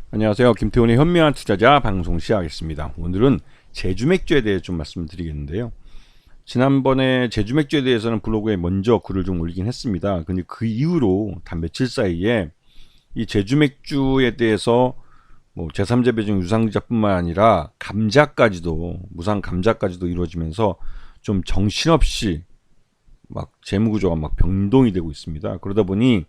안녕하세요. 김태훈의 현명한 투자자 방송 시작하겠습니다. 오늘은 제주맥주에 대해 좀 말씀드리겠는데요. 지난번에 제주맥주에 대해서는 블로그에 먼저 글을 좀 올리긴 했습니다. 근데 그 이후로 단 며칠 사이에 이 제주맥주에 대해서 뭐 제3자 배정 유상자뿐만 아니라 감자까지도, 무상 감자까지도 이루어지면서 좀 정신없이 막 재무구조가 막 변동이 되고 있습니다. 그러다 보니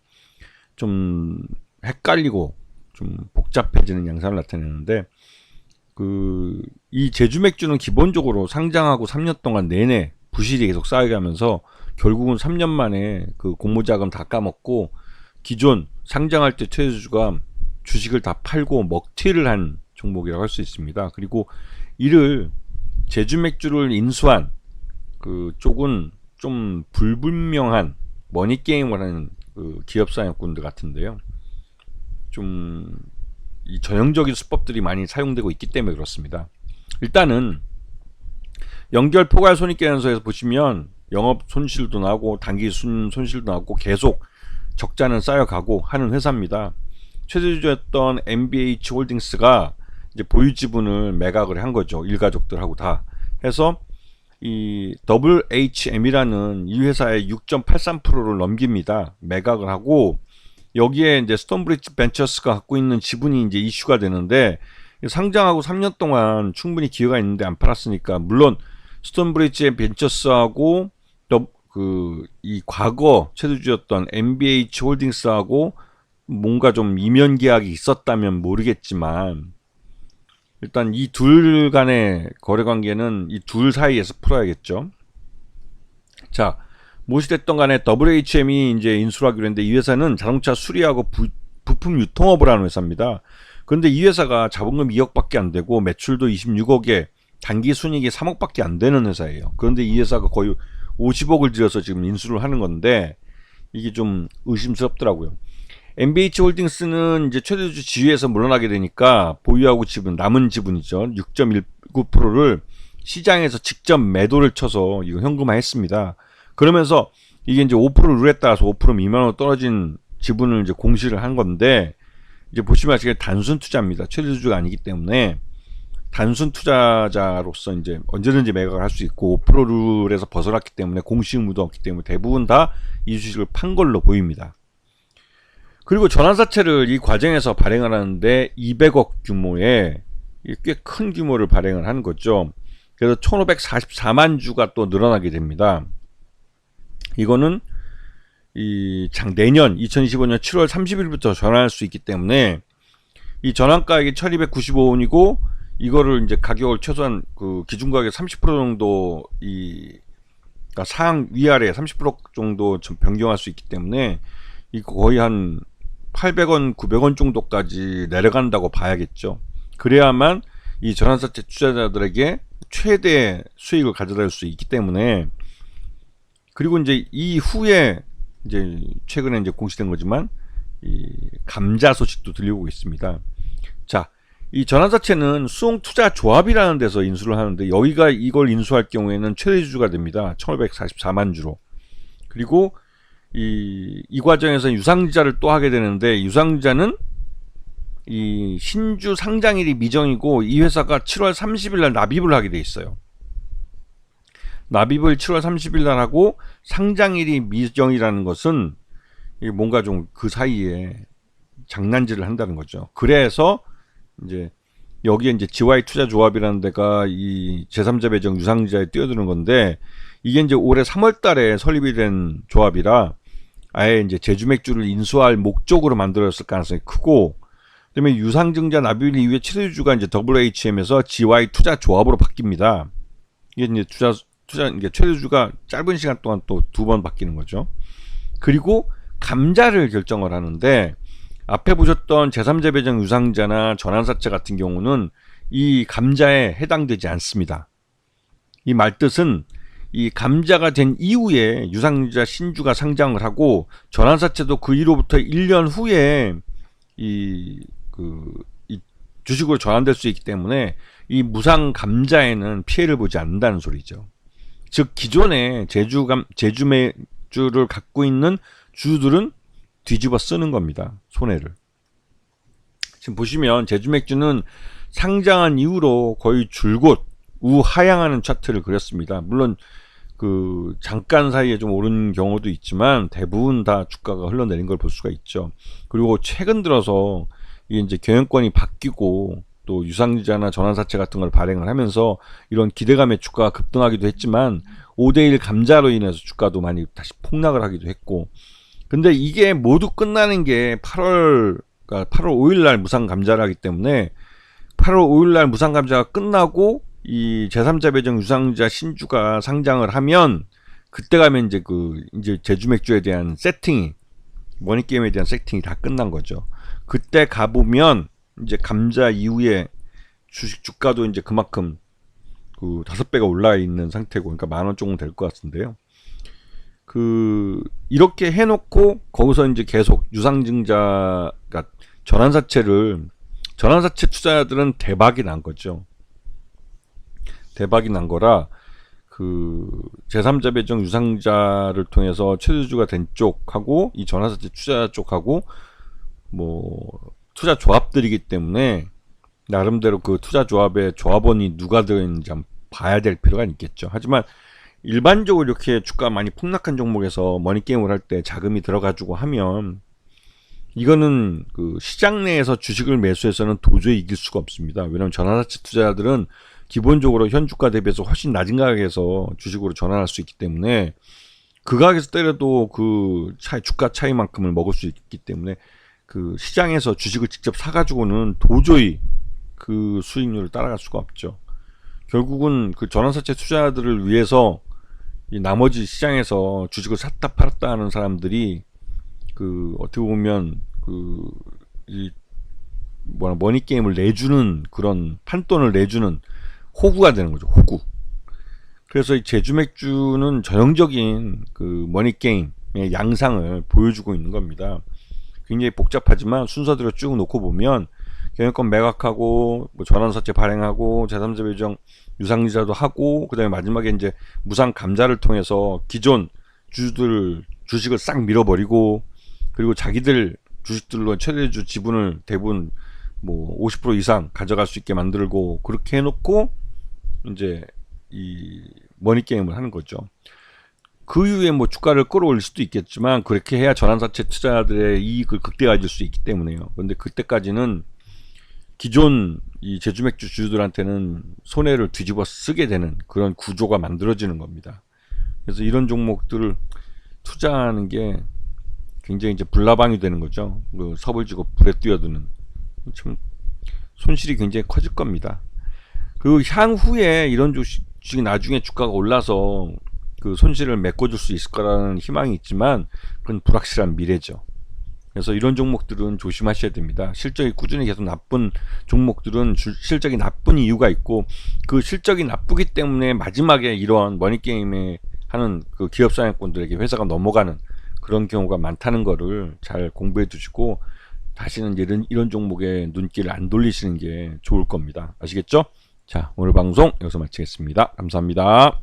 좀 헷갈리고 좀 복잡해지는 양상을 나타내는데, 이 제주 맥주는 기본적으로 상장하고 3년 동안 내내 부실이 계속 쌓여가면서 결국은 3년 만에 그 공모자금 다 까먹고 기존 상장할 때 최대주주가 주식을 다 팔고 먹튀를 한 종목이라고 할 수 있습니다. 그리고 이를 제주 맥주를 인수한 그 쪽은 좀 불분명한 머니게임을 하는 그 기업사냥꾼들 같은데요. 좀 이 전형적인 수법들이 많이 사용되고 있기 때문에 그렇습니다. 일단은 연결 포괄 손익계산서에서 보시면 영업 손실도 나고 단기 손실도 나고 계속 적자는 쌓여가고 하는 회사입니다. 최대주주였던 MBH 홀딩스가 이제 보유 지분을 매각을 한 거죠. 일가족들하고 다 해서 이 WHM이라는 이 회사의 6.83%를 넘깁니다. 매각을 하고 여기에 이제 스톤브리지 벤처스가 갖고 있는 지분이 이제 이슈가 되는데, 상장하고 3년 동안 충분히 기회가 있는데 안 팔았으니까, 물론 스톤브리지 벤처스하고 이 과거 최대주주였던 MBH 홀딩스하고 뭔가 좀 이면 계약이 있었다면 모르겠지만, 일단 이 둘 간의 거래 관계는 이 둘 사이에서 풀어야겠죠. 자, 무엇이 됐던 간에 WHM이 이제 인수를 하기로 했는데, 이 회사는 자동차 수리하고 부품 유통업을 하는 회사입니다. 그런데 이 회사가 자본금 2억밖에 안 되고 매출도 26억에 단기 순이익이 3억밖에 안 되는 회사예요. 그런데 이 회사가 거의 50억을 들여서 지금 인수를 하는 건데, 이게 좀 의심스럽더라고요. MBH 홀딩스는 이제 최대주주 지위에서 물러나게 되니까 보유하고 지분, 남은 지분이죠. 6.19%를 시장에서 직접 매도를 쳐서 이거 현금화했습니다. 그러면서 이게 이제 5% 룰에 따라서 5% 미만으로 떨어진 지분을 이제 공시를 한 건데, 이제 보시면 아시겠지만 단순 투자입니다. 최대주주가 아니기 때문에 단순 투자자로서 이제 언제든지 매각을 할 수 있고 5% 룰에서 벗어났기 때문에 공시 의무도 없기 때문에 대부분 다 이 주식을 판 걸로 보입니다. 그리고 전환사채를 이 과정에서 발행을 하는데 200억 규모의 꽤 큰 규모를 발행을 하는 거죠. 그래서 1544만 주가 또 늘어나게 됩니다. 이거는 내년 2025년 7월 30일부터 전환할 수 있기 때문에 이 전환가액이 1295원이고, 이거를 이제 가격을 최소한 그 기준가격 30% 정도 그러니까 상향 위아래 30% 정도 좀 변경할 수 있기 때문에 이 거의 한 800원, 900원 정도까지 내려간다고 봐야겠죠. 그래야만 이 전환사채 투자자들에게 최대 수익을 가져다 줄 수 있기 때문에. 그리고 이제 이후에 이제 최근에 이제 공시된 거지만 이 감자 소식도 들려오고 있습니다. 자, 이 전환사채는 수홍투자조합이라는 데서 인수를 하는데, 여기가 이걸 인수할 경우에는 최대주주가 됩니다. 1544만 주로. 그리고 이 과정에서 유상증자를 또 하게 되는데, 유상증자는 이 신주 상장일이 미정이고 이 회사가 7월 30일 날 납입을 하게 돼 있어요. 납입을 7월 30일 날 하고 상장일이 미정이라는 것은 뭔가 좀 그 사이에 장난질을 한다는 거죠. 그래서 이제 여기에 이제 GY 투자조합이라는 데가 이 제3자 배정 유상증자에 뛰어드는 건데, 이게 이제 올해 3월 달에 설립이 된 조합이라 아예 이제 제주맥주를 인수할 목적으로 만들어졌을 가능성이 크고, 그다음에 유상증자 납입 이후에 최대주주가 이제 WHM에서 GY 투자조합으로 바뀝니다. 이게 이제 이게 최대주주가 짧은 시간 동안 또 2번 바뀌는 거죠. 그리고 감자를 결정을 하는데, 앞에 보셨던 제3자 배정 유상증자나 전환사채 같은 경우는 이 감자에 해당되지 않습니다. 이 말뜻은 이 감자가 된 이후에 유상증자 신주가 상장을 하고, 전환사채도 그 이로부터 1년 후에 이 주식으로 전환될 수 있기 때문에 이 무상 감자에는 피해를 보지 않는다는 소리죠. 즉 기존에 제주맥주를 갖고 있는 주주들은 뒤집어 쓰는 겁니다. 손해를. 지금 보시면 제주맥주는 상장한 이후로 거의 줄곧 우하향하는 차트를 그렸습니다. 물론 그 잠깐 사이에 좀 오른 경우도 있지만 대부분 다 주가가 흘러내린 걸 볼 수가 있죠. 그리고 최근 들어서 이게 이제 경영권이 바뀌고 또 유상증자나 전환사채 같은 걸 발행을 하면서 이런 기대감에 주가가 급등하기도 했지만 5대1 감자로 인해서 주가도 많이 다시 폭락을 하기도 했고, 근데 이게 모두 끝나는 게 8월 5일 날 무상 감자를 하기 때문에 8월 5일 날 무상 감자가 끝나고 이 제3자 배정 유상증자 신주가 상장을 하면 그때 가면 이제 제주 맥주에 대한 세팅이, 머니 게임에 대한 세팅이 다 끝난 거죠. 그때 가보면 이제 감자 이후에 주식 주가도 이제 그만큼 그 5배가 올라 있는 상태고, 그러니까 10,000원 정도 될 것 같은데요. 이렇게 해놓고 거기서 이제 계속 유상증자, 그러니까 전환사채 투자자들은 대박이 난 거죠. 대박이 난 거라 제3자 배정 유상자를 통해서 최대주가 된 쪽하고 이 전환사채 투자 쪽하고 뭐 투자 조합들이기 때문에 나름대로 그 투자 조합의 조합원이 누가 들어있는지 한번 봐야 될 필요가 있겠죠. 하지만 일반적으로 이렇게 주가 많이 폭락한 종목에서 머니게임을 할 때 자금이 들어가지고 하면 이거는 그 시장 내에서 주식을 매수해서는 도저히 이길 수가 없습니다. 왜냐하면 전환사채 투자자들은 기본적으로 현 주가 대비해서 훨씬 낮은 가격에서 주식으로 전환할 수 있기 때문에 그 가격에서 때려도 그 주가 차이만큼을 먹을 수 있기 때문에 그 시장에서 주식을 직접 사가지고는 도저히 그 수익률을 따라갈 수가 없죠. 결국은 그 전환사채 투자자들을 위해서 이 나머지 시장에서 주식을 샀다 팔았다 하는 사람들이 어떻게 보면 머니게임을 내주는, 그런 판돈을 내주는 호구가 되는 거죠. 호구. 그래서 이 제주맥주는 전형적인 머니게임의 양상을 보여주고 있는 겁니다. 굉장히 복잡하지만 순서대로 쭉 놓고 보면 경영권 매각하고 뭐 전환사채 발행하고 제3자 배정 유상증자도 하고, 그 다음에 마지막에 이제 무상 감자를 통해서 기존 주주들 주식을 싹 밀어버리고, 그리고 자기들 주식들로 최대주 지분을 대부분 뭐 50% 이상 가져갈 수 있게 만들고, 그렇게 해놓고 이제 이 머니게임을 하는 거죠. 그 이후에 뭐 주가를 끌어올릴 수도 있겠지만 그렇게 해야 전환사채 투자자들의 이익을 극대화해줄 수 있기 때문에요. 그런데 그때까지는 기존 이 제주맥주 주주들한테는 손해를 뒤집어 쓰게 되는 그런 구조가 만들어지는 겁니다. 그래서 이런 종목들을 투자하는 게 굉장히 이제 불나방이 되는 거죠. 섭을 지고 불에 뛰어드는, 참 손실이 굉장히 커질 겁니다. 그리고 향후에 이런 주식이 나중에 주가가 올라서 그 손실을 메꿔줄 수 있을 거라는 희망이 있지만 그건 불확실한 미래죠. 그래서 이런 종목들은 조심하셔야 됩니다. 실적이 꾸준히 계속 나쁜 종목들은 실적이 나쁜 이유가 있고, 그 실적이 나쁘기 때문에 마지막에 이런 머니게임에 하는 그 기업 상향권들에게 회사가 넘어가는 그런 경우가 많다는 거를 잘 공부해 두시고 다시는 이런 종목에 눈길을 안 돌리시는 게 좋을 겁니다. 아시겠죠? 자, 오늘 방송 여기서 마치겠습니다. 감사합니다.